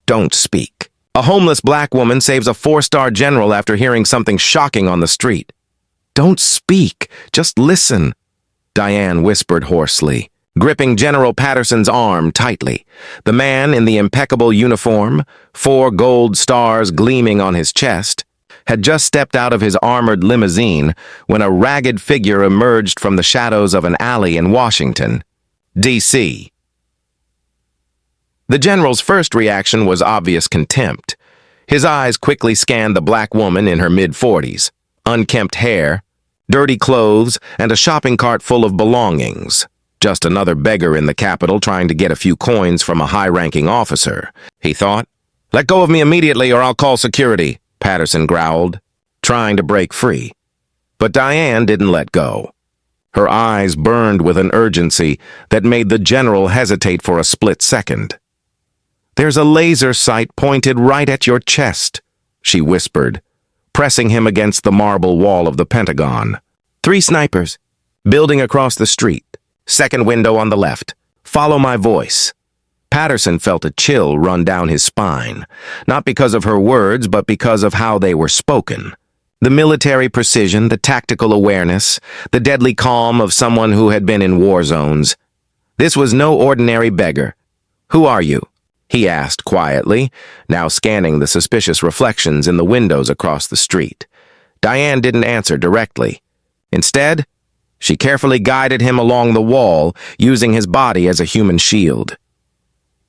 Don't speak. A homeless black woman saves a 4-star general after hearing something shocking on the street. Don't speak. Just listen, Diane whispered hoarsely, gripping General Patterson's arm tightly. The man in the impeccable uniform, 4 gold stars gleaming on his chest, had just stepped out of his armored limousine when a ragged figure emerged from the shadows of an alley in Washington, D.C. The general's first reaction was obvious contempt. His eyes quickly scanned the black woman in her mid-40s, unkempt hair, dirty clothes, and a shopping cart full of belongings. Just another beggar in the Capitol trying to get a few coins from a high-ranking officer, he thought. "Let go of me immediately or I'll call security," Patterson growled, trying to break free. But Diane didn't let go. Her eyes burned with an urgency that made the general hesitate for a split second. "There's a laser sight pointed right at your chest," she whispered, pressing him against the marble wall of the Pentagon. "3 snipers, building across the street, second window on the left. Follow my voice." Patterson felt a chill run down his spine, not because of her words, but because of how they were spoken. The military precision, the tactical awareness, the deadly calm of someone who had been in war zones. This was no ordinary beggar. "Who are you?" he asked quietly, now scanning the suspicious reflections in the windows across the street. Diane didn't answer directly. Instead, she carefully guided him along the wall, using his body as a human shield.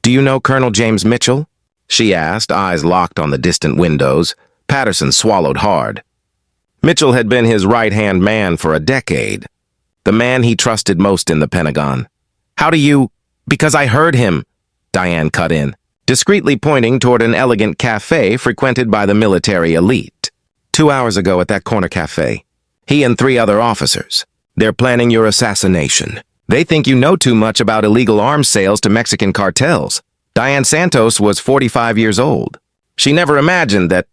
"Do you know Colonel James Mitchell?" she asked, eyes locked on the distant windows. Patterson swallowed hard. Mitchell had been his right-hand man for a decade, the man he trusted most in the Pentagon. "How do you—" "Because I heard him," Diane cut in, discreetly pointing toward an elegant cafe frequented by the military elite. 2 hours ago at that corner cafe. He and 3 other officers. They're planning your assassination. They think you know too much about illegal arms sales to Mexican cartels. Diane Santos was 45 years old. She never imagined that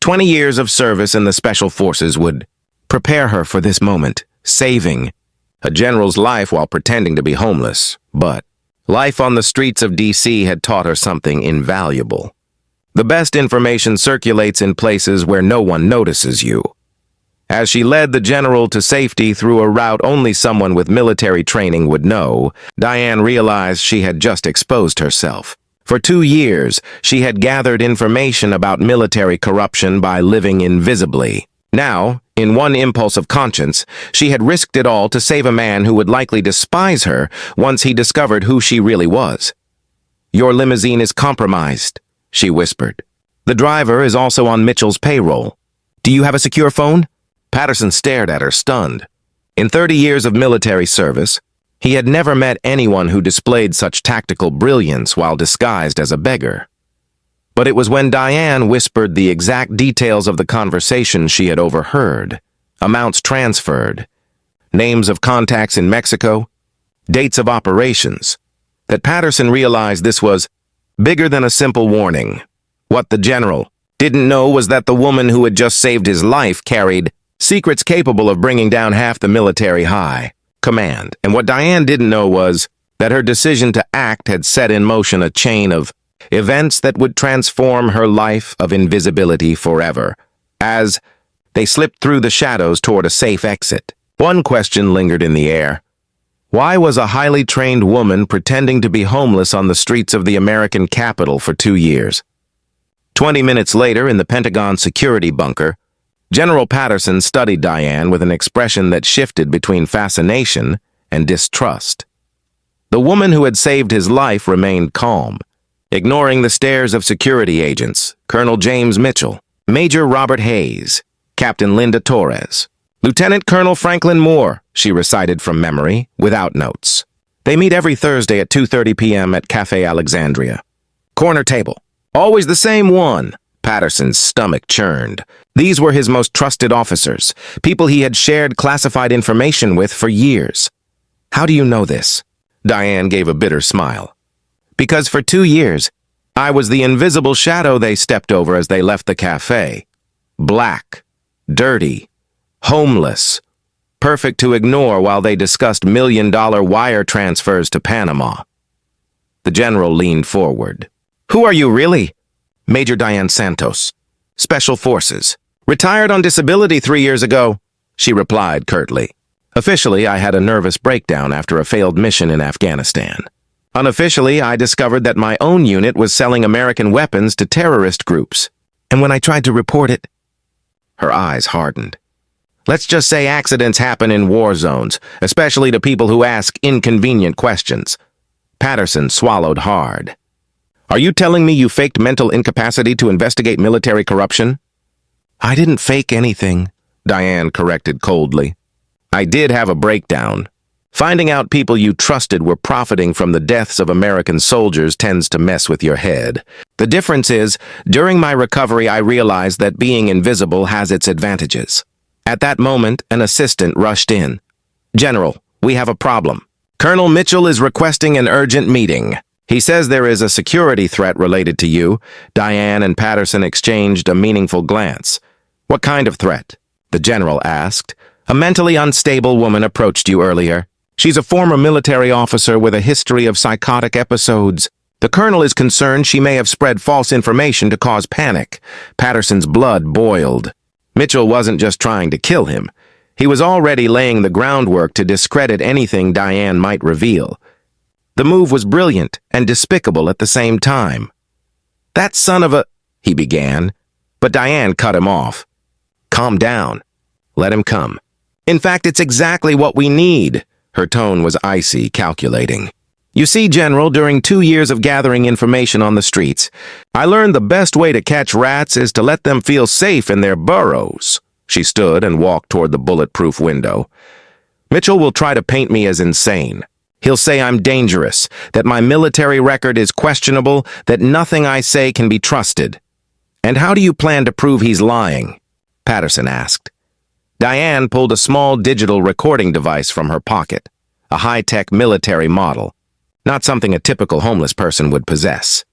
20 years of service in the Special Forces would prepare her for this moment, saving a general's life while pretending to be homeless. But life on the streets of D.C. had taught her something invaluable. The best information circulates in places where no one notices you. As she led the general to safety through a route only someone with military training would know, Diane realized she had just exposed herself. For 2 years, she had gathered information about military corruption by living invisibly. Now, in one impulse of conscience, she had risked it all to save a man who would likely despise her once he discovered who she really was. "Your limousine is compromised," she whispered. "The driver is also on Mitchell's payroll. Do you have a secure phone?" Patterson stared at her, stunned. In 30 years of military service, he had never met anyone who displayed such tactical brilliance while disguised as a beggar. But it was when Diane whispered the exact details of the conversation she had overheard, amounts transferred, names of contacts in Mexico, dates of operations, that Patterson realized this was bigger than a simple warning. What the general didn't know was that the woman who had just saved his life carried secrets capable of bringing down half the military high command. And what Diane didn't know was that her decision to act had set in motion a chain of events that would transform her life of invisibility forever. As they slipped through the shadows toward a safe exit, one question lingered in the air. Why was a highly trained woman pretending to be homeless on the streets of the American capital for 2 years? 20 minutes later, in the Pentagon security bunker, General Patterson studied Diane with an expression that shifted between fascination and distrust. The woman who had saved his life remained calm, ignoring the stares of security agents, Colonel James Mitchell, Major Robert Hayes, Captain Linda Torres, Lieutenant Colonel Franklin Moore, she recited from memory, without notes. They meet every Thursday at 2:30 p.m. at Cafe Alexandria. Corner table. Always the same one. Patterson's stomach churned. These were his most trusted officers, people he had shared classified information with for years. "How do you know this?" Diane gave a bitter smile. "Because for 2 years, I was the invisible shadow they stepped over as they left the cafe. Black, dirty, homeless, perfect to ignore while they discussed million-dollar wire transfers to Panama." The general leaned forward. "Who are you really?" Major Diane Santos, Special Forces. Retired on disability 3 years ago, she replied curtly. Officially, I had a nervous breakdown after a failed mission in Afghanistan. Unofficially, I discovered that my own unit was selling American weapons to terrorist groups. And when I tried to report it, her eyes hardened. Let's just say accidents happen in war zones, especially to people who ask inconvenient questions. Patterson swallowed hard. Are you telling me you faked mental incapacity to investigate military corruption? I didn't fake anything, Diane corrected coldly. I did have a breakdown. Finding out people you trusted were profiting from the deaths of American soldiers tends to mess with your head. The difference is, during my recovery I realized that being invisible has its advantages. At that moment, an assistant rushed in. General, we have a problem. Colonel Mitchell is requesting an urgent meeting. He says there is a security threat related to you. Diane and Patterson exchanged a meaningful glance. What kind of threat? The general asked. A mentally unstable woman approached you earlier. She's a former military officer with a history of psychotic episodes. The colonel is concerned she may have spread false information to cause panic. Patterson's blood boiled. Mitchell wasn't just trying to kill him. He was already laying the groundwork to discredit anything Diane might reveal. The move was brilliant and despicable at the same time. That son of a... he began, but Diane cut him off. Calm down. Let him come. In fact, it's exactly what we need. Her tone was icy, calculating. You see, General, during 2 years of gathering information on the streets, I learned the best way to catch rats is to let them feel safe in their burrows. She stood and walked toward the bulletproof window. Mitchell will try to paint me as insane. He'll say I'm dangerous, that my military record is questionable, that nothing I say can be trusted. And how do you plan to prove he's lying? Patterson asked. Diane pulled a small digital recording device from her pocket, a high-tech military model, not something a typical homeless person would possess.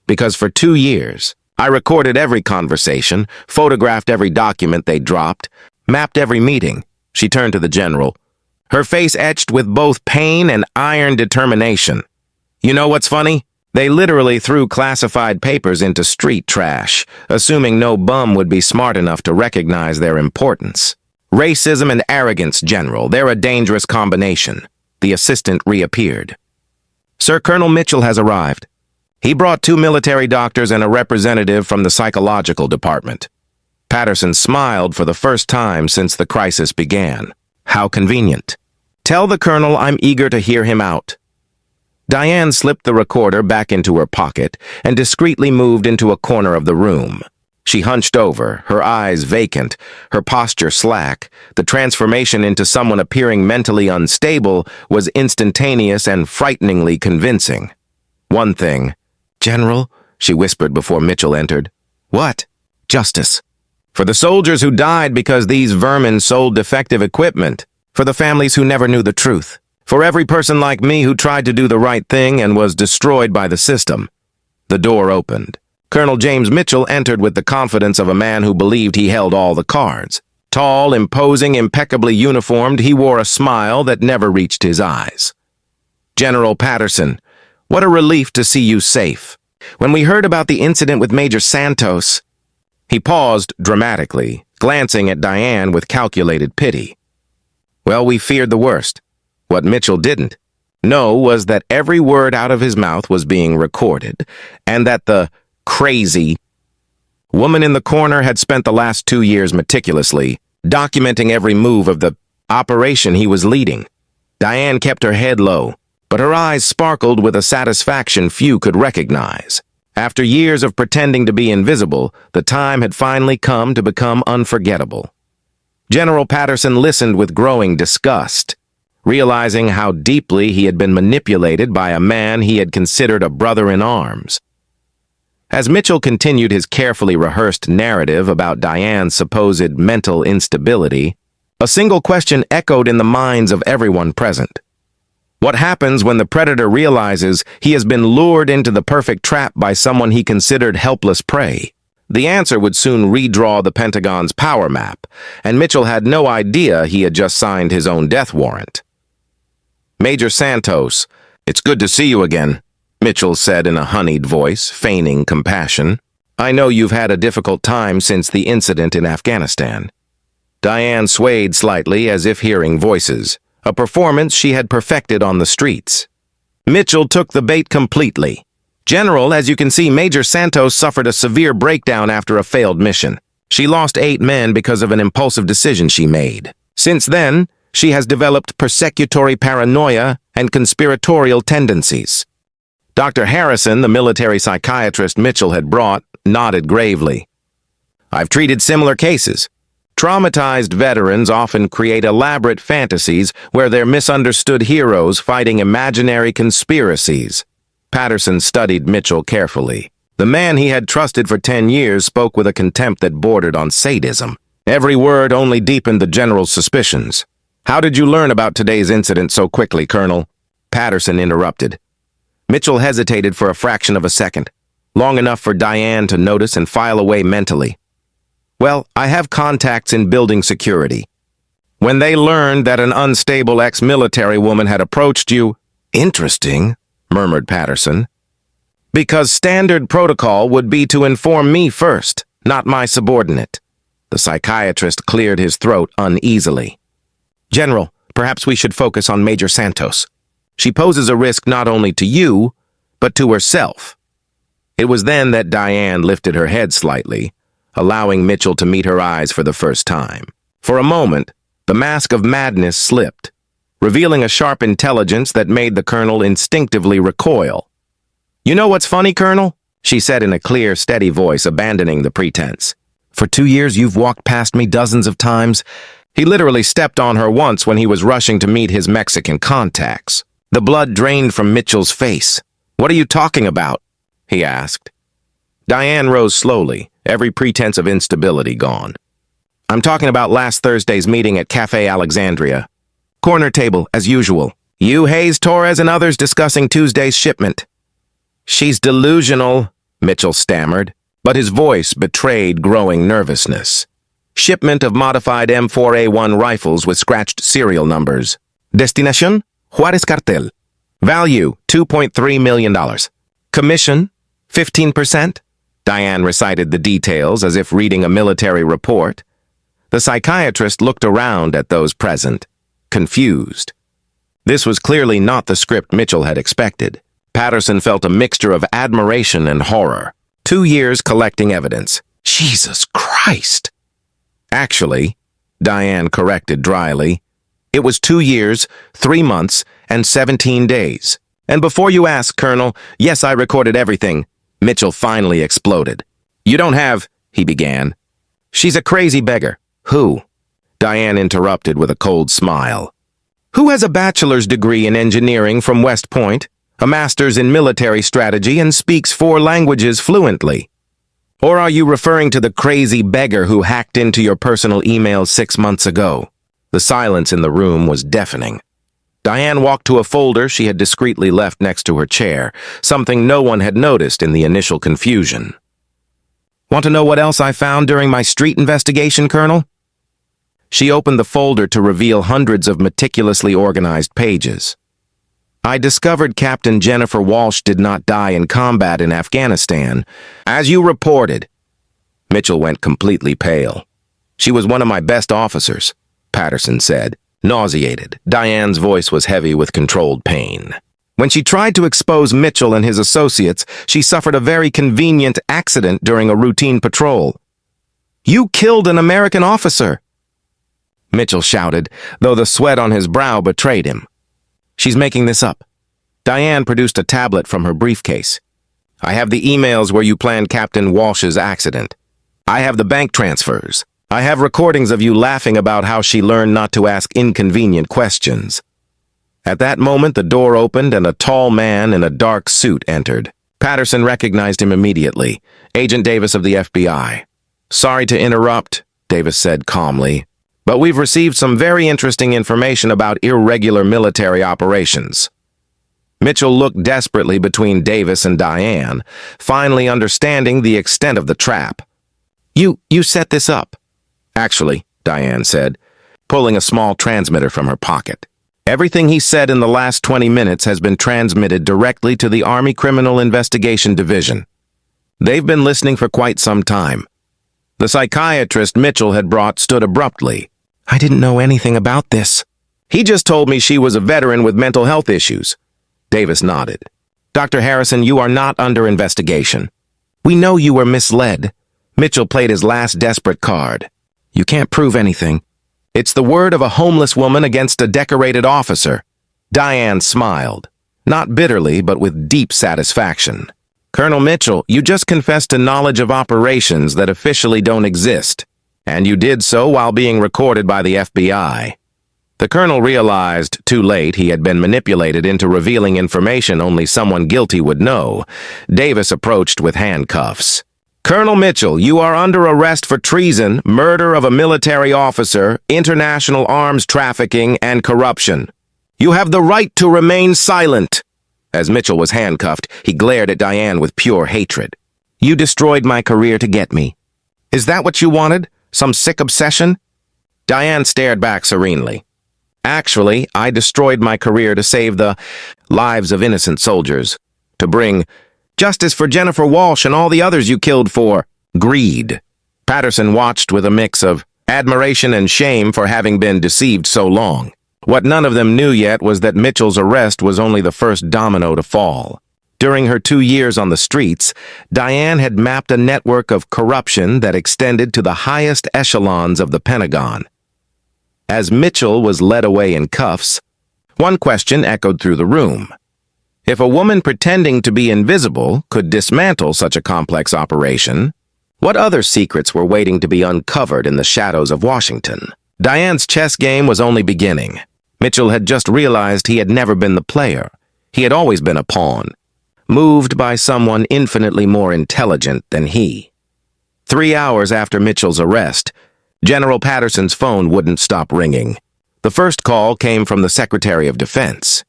Because for 2 years, I recorded every conversation, photographed every document they dropped, mapped every meeting. She turned to the general, her face etched with both pain and iron determination. You know what's funny? They literally threw classified papers into street trash, assuming no bum would be smart enough to recognize their importance. Racism and arrogance, General, they're a dangerous combination. The assistant reappeared. Sir Colonel Mitchell has arrived. He brought 2 military doctors and a representative from the psychological department. Patterson smiled for the first time since the crisis began. How convenient. Tell the colonel I'm eager to hear him out. Diane slipped the recorder back into her pocket and discreetly moved into a corner of the room. She hunched over, her eyes vacant, her posture slack. The transformation into someone appearing mentally unstable was instantaneous and frighteningly convincing. One thing. General, she whispered before Mitchell entered. What? Justice. For the soldiers who died because these vermin sold defective equipment. For the families who never knew the truth. For every person like me who tried to do the right thing and was destroyed by the system. The door opened. Colonel James Mitchell entered with the confidence of a man who believed he held all the cards. Tall, imposing, impeccably uniformed, he wore a smile that never reached his eyes. General Patterson, what a relief to see you safe. When we heard about the incident with Major Santos... He paused dramatically, glancing at Diane with calculated pity. Well, we feared the worst. What Mitchell didn't know was that every word out of his mouth was being recorded, and that the crazy woman in the corner had spent the last 2 years meticulously documenting every move of the operation he was leading. Diane kept her head low, but her eyes sparkled with a satisfaction few could recognize. After years of pretending to be invisible, the time had finally come to become unforgettable. General Patterson listened with growing disgust, realizing how deeply he had been manipulated by a man he had considered a brother in arms. As Mitchell continued his carefully rehearsed narrative about Diane's supposed mental instability, a single question echoed in the minds of everyone present. What happens when the predator realizes he has been lured into the perfect trap by someone he considered helpless prey? The answer would soon redraw the Pentagon's power map, and Mitchell had no idea he had just signed his own death warrant. Major Santos, it's good to see you again, Mitchell said in a honeyed voice, feigning compassion. I know you've had a difficult time since the incident in Afghanistan. Diane swayed slightly as if hearing voices, a performance she had perfected on the streets. Mitchell took the bait completely. General, as you can see, Major Santos suffered a severe breakdown after a failed mission. She lost 8 men because of an impulsive decision she made. Since then, she has developed persecutory paranoia and conspiratorial tendencies. Dr. Harrison, the military psychiatrist Mitchell had brought, nodded gravely. I've treated similar cases. Traumatized veterans often create elaborate fantasies where they're misunderstood heroes fighting imaginary conspiracies. Patterson studied Mitchell carefully. The man he had trusted for 10 years spoke with a contempt that bordered on sadism. Every word only deepened the general's suspicions. How did you learn about today's incident so quickly, Colonel? Patterson interrupted. Mitchell hesitated for a fraction of a second, long enough for Diane to notice and file away mentally. Well, I have contacts in building security. When they learned that an unstable ex-military woman had approached you— Interesting, murmured Patterson. Because standard protocol would be to inform me first, not my subordinate. The psychiatrist cleared his throat uneasily. General, perhaps we should focus on Major Santos. She poses a risk not only to you, but to herself. It was then that Diane lifted her head slightly, allowing Mitchell to meet her eyes for the first time. For a moment, the mask of madness slipped, revealing a sharp intelligence that made the colonel instinctively recoil. You know what's funny, Colonel? She said in a clear, steady voice, abandoning the pretense. For 2 years you've walked past me dozens of times. He literally stepped on her once when he was rushing to meet his Mexican contacts. The blood drained from Mitchell's face. What are you talking about? He asked. Diane rose slowly, every pretense of instability gone. I'm talking about last Thursday's meeting at Cafe Alexandria. Corner table, as usual. You, Hayes, Torres, and others discussing Tuesday's shipment. She's delusional, Mitchell stammered, but his voice betrayed growing nervousness. Shipment of modified M4A1 rifles with scratched serial numbers. Destination? Juarez Cartel. Value, $2.3 million. Commission? 15%? Diane recited the details as if reading a military report. The psychiatrist looked around at those present, confused. This was clearly not the script Mitchell had expected. Patterson felt a mixture of admiration and horror. 2 years collecting evidence. Jesus Christ! Actually, Diane corrected dryly, it was 2 years, 3 months, and 17 days. And before you ask, Colonel, yes, I recorded everything. Mitchell finally exploded. You don't have, he began. She's a crazy beggar. Who? Diane interrupted with a cold smile. Who has a bachelor's degree in engineering from West Point, a master's in military strategy, and speaks 4 languages fluently? Or are you referring to the crazy beggar who hacked into your personal emails 6 months ago? The silence in the room was deafening. Diane walked to a folder she had discreetly left next to her chair, something no one had noticed in the initial confusion. Want to know what else I found during my street investigation, Colonel? She opened the folder to reveal hundreds of meticulously organized pages. I discovered Captain Jennifer Walsh did not die in combat in Afghanistan, as you reported. Mitchell went completely pale. She was one of my best officers, Patterson said, nauseated. Diane's voice was heavy with controlled pain. When she tried to expose Mitchell and his associates, she suffered a very convenient accident during a routine patrol. You killed an American officer! Mitchell shouted, though the sweat on his brow betrayed him. She's making this up. Diane produced a tablet from her briefcase. I have the emails where you planned Captain Walsh's accident. I have the bank transfers. I have recordings of you laughing about how she learned not to ask inconvenient questions. At that moment, the door opened and a tall man in a dark suit entered. Patterson recognized him immediately, Agent Davis of the FBI. Sorry to interrupt, Davis said calmly, but we've received some very interesting information about irregular military operations. Mitchell looked desperately between Davis and Diane, finally understanding the extent of the trap. You set this up. Actually, Diane said, pulling a small transmitter from her pocket. Everything he said in the last 20 minutes has been transmitted directly to the Army Criminal Investigation Division. They've been listening for quite some time. The psychiatrist Mitchell had brought stood abruptly. I didn't know anything about this. He just told me she was a veteran with mental health issues. Davis nodded. Dr. Harrison, you are not under investigation. We know you were misled. Mitchell played his last desperate card. You can't prove anything. It's the word of a homeless woman against a decorated officer. Diane smiled, not bitterly, but with deep satisfaction. Colonel Mitchell, you just confessed to knowledge of operations that officially don't exist, and you did so while being recorded by the FBI. The colonel realized, too late, he had been manipulated into revealing information only someone guilty would know. Davis approached with handcuffs. Colonel Mitchell, you are under arrest for treason, murder of a military officer, international arms trafficking, and corruption. You have the right to remain silent. As Mitchell was handcuffed, he glared at Diane with pure hatred. You destroyed my career to get me. Is that what you wanted? Some sick obsession? Diane stared back serenely. Actually, I destroyed my career to save the lives of innocent soldiers, to bring justice for Jennifer Walsh and all the others you killed for greed. Patterson watched with a mix of admiration and shame for having been deceived so long. What none of them knew yet was that Mitchell's arrest was only the first domino to fall. During her 2 years on the streets, Diane had mapped a network of corruption that extended to the highest echelons of the Pentagon. As Mitchell was led away in cuffs, one question echoed through the room. If a woman pretending to be invisible could dismantle such a complex operation, what other secrets were waiting to be uncovered in the shadows of Washington? Diane's chess game was only beginning. Mitchell had just realized he had never been the player. He had always been a pawn, moved by someone infinitely more intelligent than he. 3 hours after Mitchell's arrest, General Patterson's phone wouldn't stop ringing. The first call came from the Secretary of Defense.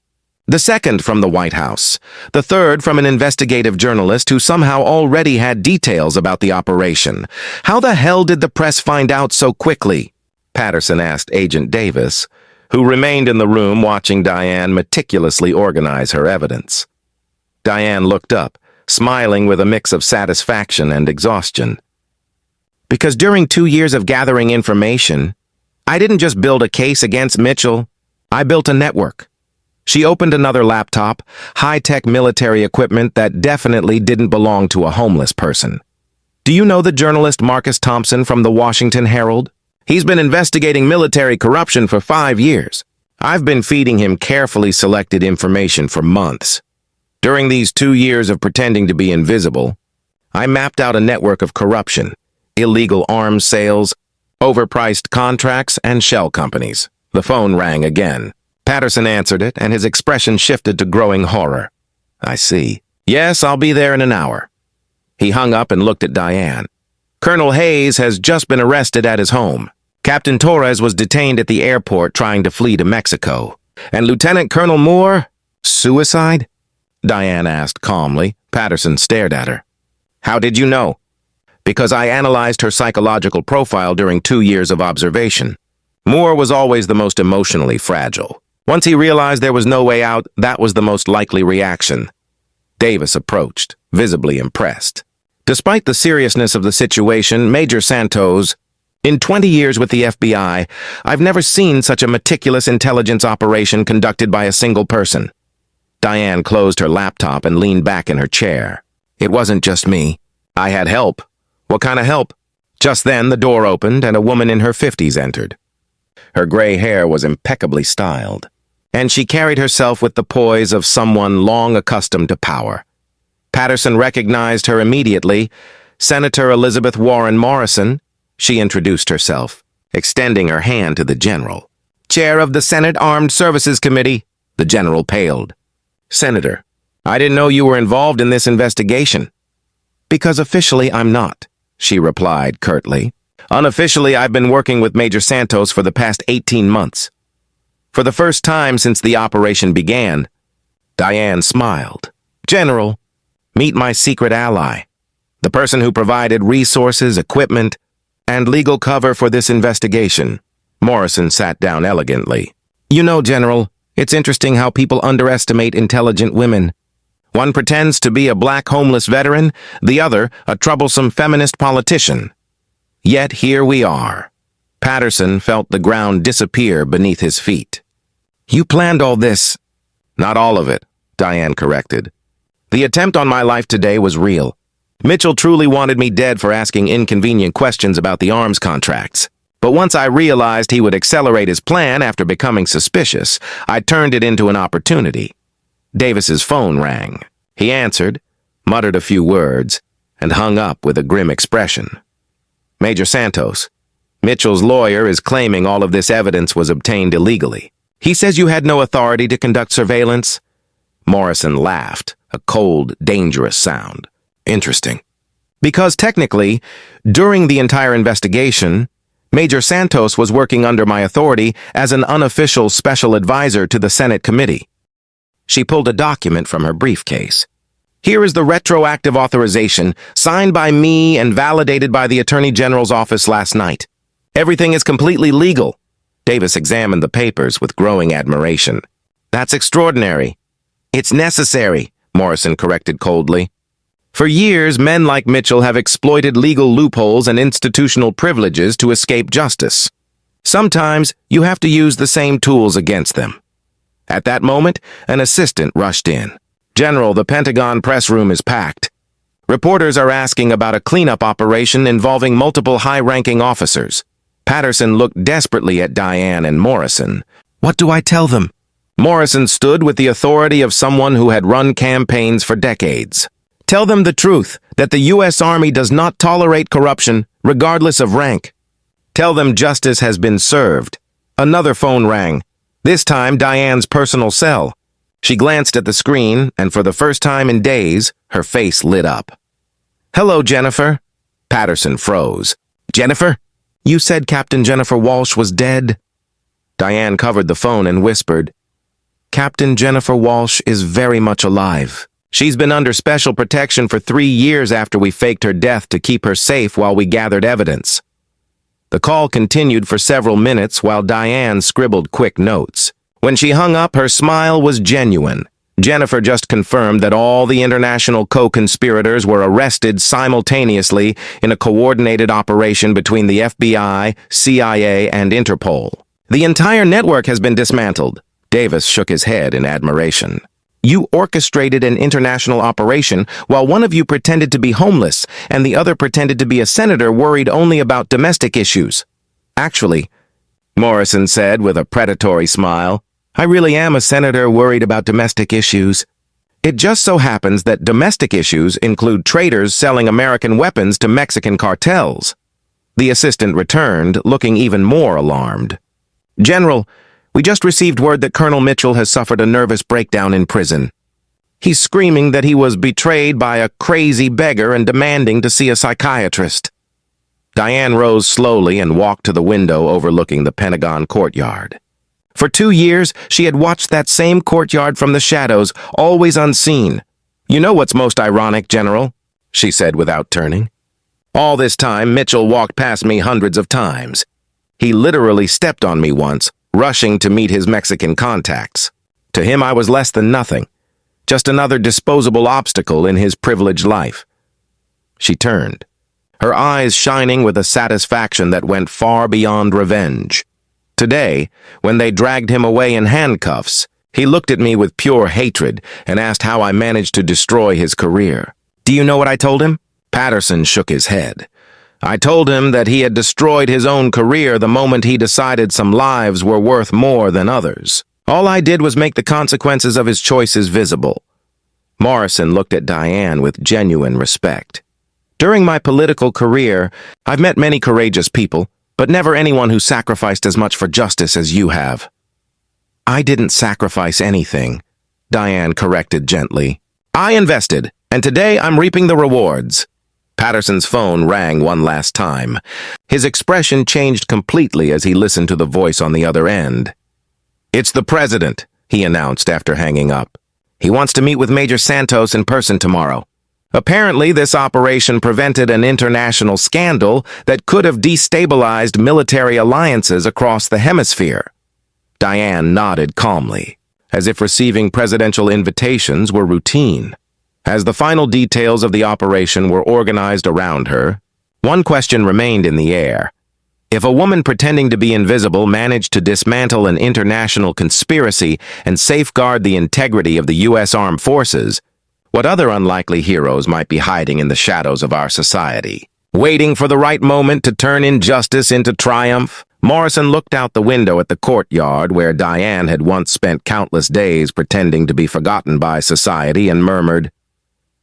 The second from the White House. The third from an investigative journalist who somehow already had details about the operation. How the hell did the press find out so quickly? Patterson asked Agent Davis, who remained in the room watching Diane meticulously organize her evidence. Diane looked up, smiling with a mix of satisfaction and exhaustion. Because during 2 years of gathering information, I didn't just build a case against Mitchell, I built a network. She opened another laptop, high-tech military equipment that definitely didn't belong to a homeless person. Do you know the journalist Marcus Thompson from the Washington Herald? He's been investigating military corruption for 5 years. I've been feeding him carefully selected information for months. During these 2 years of pretending to be invisible, I mapped out a network of corruption, illegal arms sales, overpriced contracts, and shell companies. The phone rang again. Patterson answered it, and his expression shifted to growing horror. I see. Yes, I'll be there in an hour. He hung up and looked at Diane. Colonel Hayes has just been arrested at his home. Captain Torres was detained at the airport trying to flee to Mexico. And Lieutenant Colonel Moore? Suicide? Diane asked calmly. Patterson stared at her. How did you know? Because I analyzed her psychological profile during 2 years of observation. Moore was always the most emotionally fragile. Once he realized there was no way out, that was the most likely reaction. Davis approached, visibly impressed. Despite the seriousness of the situation, Major Santos, in 20 years with the FBI, I've never seen such a meticulous intelligence operation conducted by a single person. Diane closed her laptop and leaned back in her chair. It wasn't just me. I had help. What kind of help? Just then, the door opened and a woman in her 50s entered. Her gray hair was impeccably styled, and she carried herself with the poise of someone long accustomed to power. Patterson recognized her immediately. Senator Elizabeth Warren Morrison, she introduced herself, extending her hand to the general. Chair of the Senate Armed Services Committee. The general paled. Senator, I didn't know you were involved in this investigation. Because officially I'm not, she replied curtly. Unofficially, I've been working with Major Santos for the past 18 months. For the first time since the operation began, Diane smiled. General, meet my secret ally, the person who provided resources, equipment, and legal cover for this investigation. Morrison sat down elegantly. You know, General, it's interesting how people underestimate intelligent women. One pretends to be a black homeless veteran, the other a troublesome feminist politician. Yet here we are. Patterson felt the ground disappear beneath his feet. You planned all this. Not all of it, Diane corrected. The attempt on my life today was real. Mitchell truly wanted me dead for asking inconvenient questions about the arms contracts. But once I realized he would accelerate his plan after becoming suspicious, I turned it into an opportunity. Davis's phone rang. He answered, muttered a few words, and hung up with a grim expression. Major Santos, Mitchell's lawyer is claiming all of this evidence was obtained illegally. He says you had no authority to conduct surveillance. Morrison laughed, a cold, dangerous sound. Interesting. Because technically, during the entire investigation, Major Santos was working under my authority as an unofficial special advisor to the Senate committee. She pulled a document from her briefcase. Here is the retroactive authorization, signed by me and validated by the Attorney General's office last night. Everything is completely legal. Davis examined the papers with growing admiration. That's extraordinary. It's necessary, Morrison corrected coldly. For years, men like Mitchell have exploited legal loopholes and institutional privileges to escape justice. Sometimes, you have to use the same tools against them. At that moment, an assistant rushed in. General, the Pentagon press room is packed. Reporters are asking about a cleanup operation involving multiple high-ranking officers. Patterson looked desperately at Diane and Morrison. What do I tell them? Morrison stood with the authority of someone who had run campaigns for decades. Tell them the truth, that the U.S. Army does not tolerate corruption, regardless of rank. Tell them justice has been served. Another phone rang, this time Diane's personal cell. She glanced at the screen, and for the first time in days, her face lit up. Hello, Jennifer. Patterson froze. Jennifer? You said Captain Jennifer Walsh was dead. Diane covered the phone and whispered, Captain Jennifer Walsh is very much alive. She's been under special protection for 3 years after we faked her death to keep her safe while we gathered evidence. The call continued for several minutes while Diane scribbled quick notes. When she hung up, her smile was genuine. Jennifer just confirmed that all the international co-conspirators were arrested simultaneously in a coordinated operation between the FBI, CIA, and Interpol. The entire network has been dismantled. Davis shook his head in admiration. You orchestrated an international operation while one of you pretended to be homeless and the other pretended to be a senator worried only about domestic issues. Actually, Morrison said with a predatory smile, I really am a senator worried about domestic issues. It just so happens that domestic issues include traders selling American weapons to Mexican cartels. The assistant returned, looking even more alarmed. General, we just received word that Colonel Mitchell has suffered a nervous breakdown in prison. He's screaming that he was betrayed by a crazy beggar and demanding to see a psychiatrist. Diane rose slowly and walked to the window overlooking the Pentagon courtyard. For 2 years, she had watched that same courtyard from the shadows, always unseen. You know what's most ironic, General? She said without turning. All this time, Mitchell walked past me hundreds of times. He literally stepped on me once, rushing to meet his Mexican contacts. To him, I was less than nothing, just another disposable obstacle in his privileged life. She turned, her eyes shining with a satisfaction that went far beyond revenge. Today, when they dragged him away in handcuffs, he looked at me with pure hatred and asked how I managed to destroy his career. Do you know what I told him? Patterson shook his head. I told him that he had destroyed his own career the moment he decided some lives were worth more than others. All I did was make the consequences of his choices visible. Morrison looked at Diane with genuine respect. During my political career, I've met many courageous people, but never anyone who sacrificed as much for justice as you have. I didn't sacrifice anything, Diane corrected gently. I invested, and today I'm reaping the rewards. Patterson's phone rang one last time. His expression changed completely as he listened to the voice on the other end. It's the president, he announced after hanging up. He wants to meet with Major Santos in person tomorrow. Apparently, this operation prevented an international scandal that could have destabilized military alliances across the hemisphere. Diane nodded calmly, as if receiving presidential invitations were routine. As the final details of the operation were organized around her, one question remained in the air. If a woman pretending to be invisible managed to dismantle an international conspiracy and safeguard the integrity of the U.S. Armed Forces, what other unlikely heroes might be hiding in the shadows of our society? Waiting for the right moment to turn injustice into triumph, Morrison looked out the window at the courtyard where Diane had once spent countless days pretending to be forgotten by society and murmured,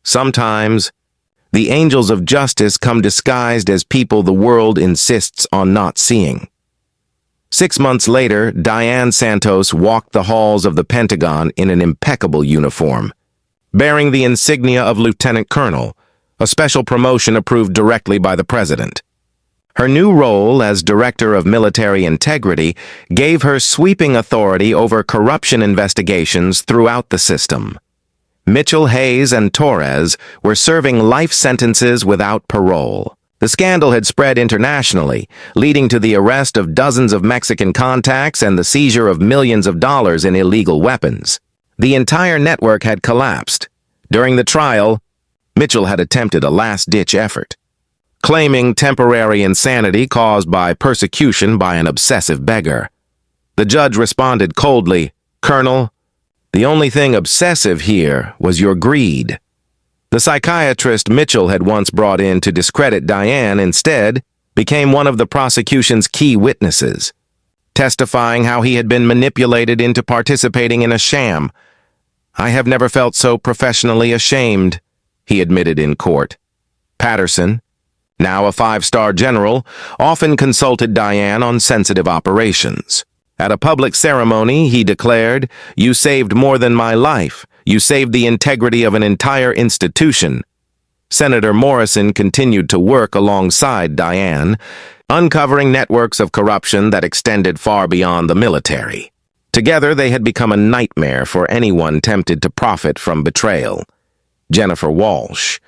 "Sometimes, the angels of justice come disguised as people the world insists on not seeing." 6 months later, Diane Santos walked the halls of the Pentagon in an impeccable uniform, bearing the insignia of Lieutenant Colonel, a special promotion approved directly by the President. Her new role as Director of Military Integrity gave her sweeping authority over corruption investigations throughout the system. Mitchell, Hayes, and Torres were serving life sentences without parole. The scandal had spread internationally, leading to the arrest of dozens of Mexican contacts and the seizure of millions of dollars in illegal weapons. The entire network had collapsed. During the trial, Mitchell had attempted a last-ditch effort, claiming temporary insanity caused by persecution by an obsessive beggar. The judge responded coldly, "Colonel, the only thing obsessive here was your greed." The psychiatrist Mitchell had once brought in to discredit Diane instead became one of the prosecution's key witnesses, testifying how he had been manipulated into participating in a sham. "I have never felt so professionally ashamed," he admitted in court. Patterson, now a 5-star general, often consulted Diane on sensitive operations. At a public ceremony, he declared, "You saved more than my life. You saved the integrity of an entire institution." Senator Morrison continued to work alongside Diane, uncovering networks of corruption that extended far beyond the military. Together, they had become a nightmare for anyone tempted to profit from betrayal. Jennifer Walsh,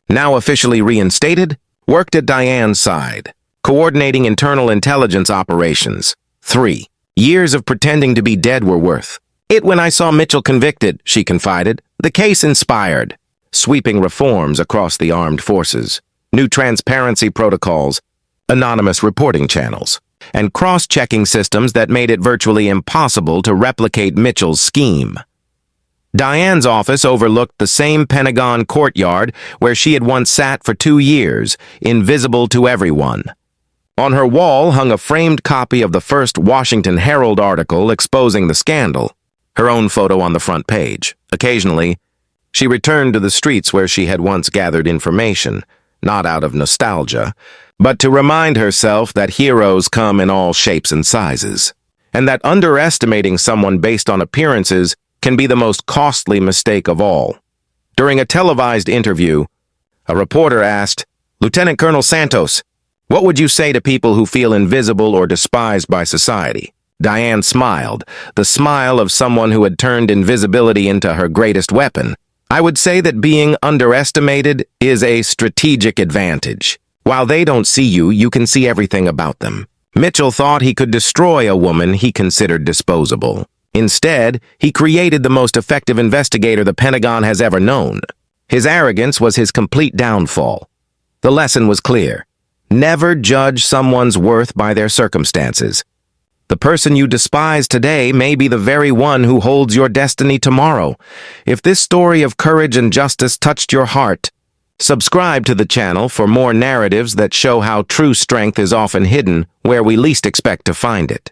now officially reinstated, worked at Diane's side, coordinating internal intelligence operations. 3 years of pretending to be dead were worth it when I saw Mitchell convicted, she confided. The case inspired sweeping reforms across the armed forces, new transparency protocols, anonymous reporting channels, and cross-checking systems that made it virtually impossible to replicate Mitchell's scheme. Diane's office overlooked the same Pentagon courtyard where she had once sat for 2 years, invisible to everyone. On her wall hung a framed copy of the first Washington Herald article exposing the scandal, her own photo on the front page. Occasionally, she returned to the streets where she had once gathered information, not out of nostalgia, but to remind herself that heroes come in all shapes and sizes, and that underestimating someone based on appearances can be the most costly mistake of all. During a televised interview, a reporter asked, "Lieutenant Colonel Santos, what would you say to people who feel invisible or despised by society?" Diane smiled, the smile of someone who had turned invisibility into her greatest weapon. "I would say that being underestimated is a strategic advantage. While they don't see you, you can see everything about them." Mitchell thought he could destroy a woman he considered disposable. Instead, he created the most effective investigator the Pentagon has ever known. His arrogance was his complete downfall. The lesson was clear. Never judge someone's worth by their circumstances. The person you despise today may be the very one who holds your destiny tomorrow. If this story of courage and justice touched your heart, subscribe to the channel for more narratives that show how true strength is often hidden where we least expect to find it.